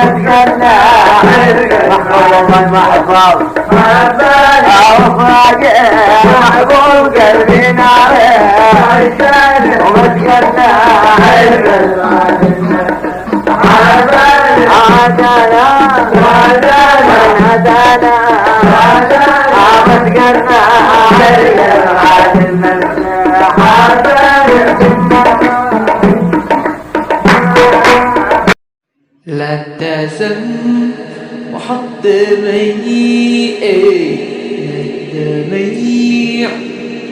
مسكنا محفوظ المحفوظ محبوب قلبي ناره ومسكنا عادانا عادانا مسكنا لا تزن وحط ميع لا تميع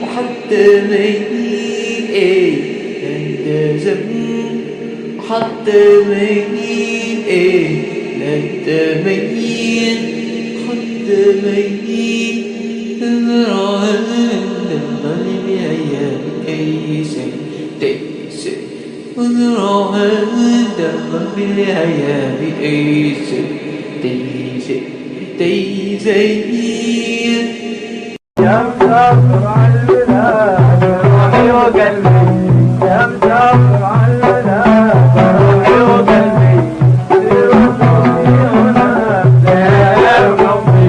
وحط ميع لا تزن وحط ميع لا تميع وحط ميع الظالم يا أي شيء وذراه الدم بالعياب تيزين يا مسافر على البلاد روحي وقلبي يا مسافر على البلاد روحي وقلبي سير وسوقي هناك ليالي قلبي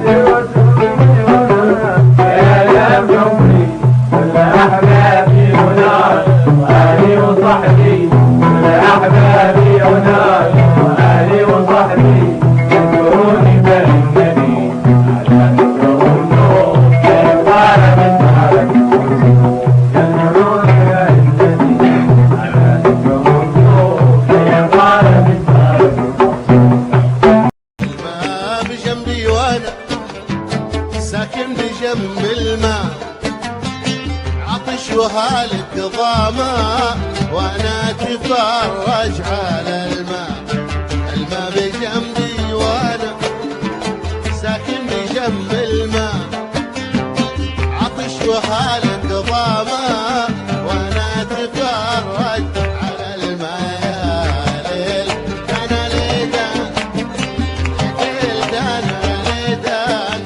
سير وسوقي هناك ليالي قلبي كل أحبابي هناك وأهلي وصحبي كل أحبابي هناك وأهلي وصحبي يذكروني بالنبي عشان يكرهوا النور يبقى من دارك يذكروني بالنبي عشان يكرهوا النور يبقى من دارك الماء بجنبي وانا ساكن بجنب الماء عطش وهالك ظما وانا اتفرج على الماء بجنبي وانا ساكن بجنب الماء عطش وهالك ظما وانا اتفرج على الماء يا ليل انا ليدان ليل دانا ليدان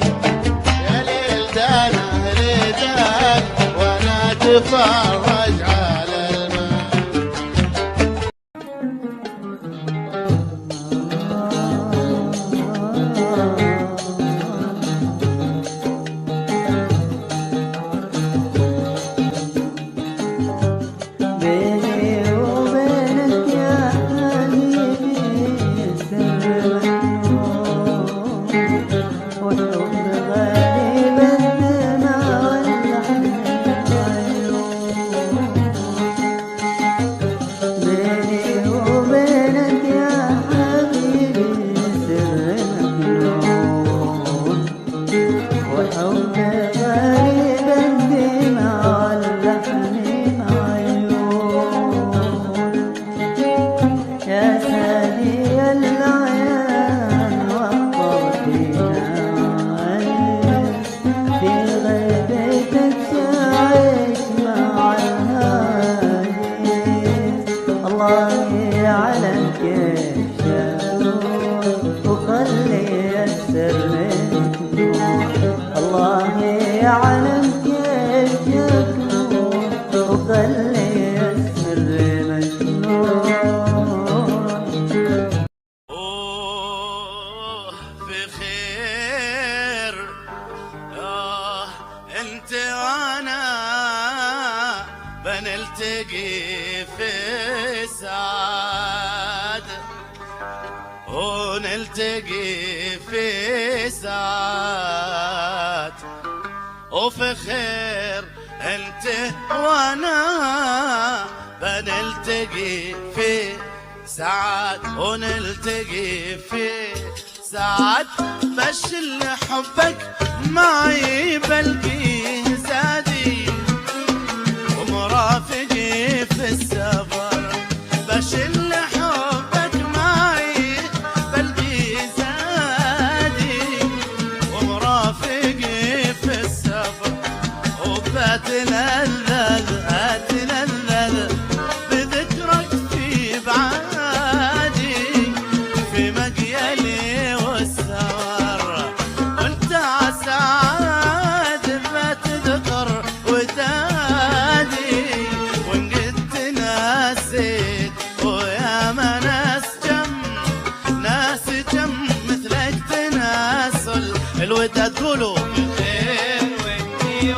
يا ليل دانا ليدان وانا اتفرج على الماء بيني وبينك يا حبيبي سر مكتوب وحب غريب الدمع واللحن العيون بيني وبينك يا حبيبي سر مكتوب وحب غريب الدمع واللحن يا سادي العيان وقضينا في غيبتك شعيش مع الهادي الله يعلم كيف شافوك وخلي السر مكتوب الله يعلم كيف شافوك وخلي السر مكتوب في خير انت وانا بنلتقي في سعد ونلتقي في سعد وفي خير انت وانا بنلتقي في سعد ونلتقي في سعد بشل حبك معي بلقي زادي ومرافقي في السفر بشل حبك معي بلقي زادي ومرافقي في السفر وبتلذذ اتلذذ بذكرك في بعادي في مقيلي والسهر وانت عسعاد ما تذكر وتادي وان قد ناس وداد قولوا بخير وانتي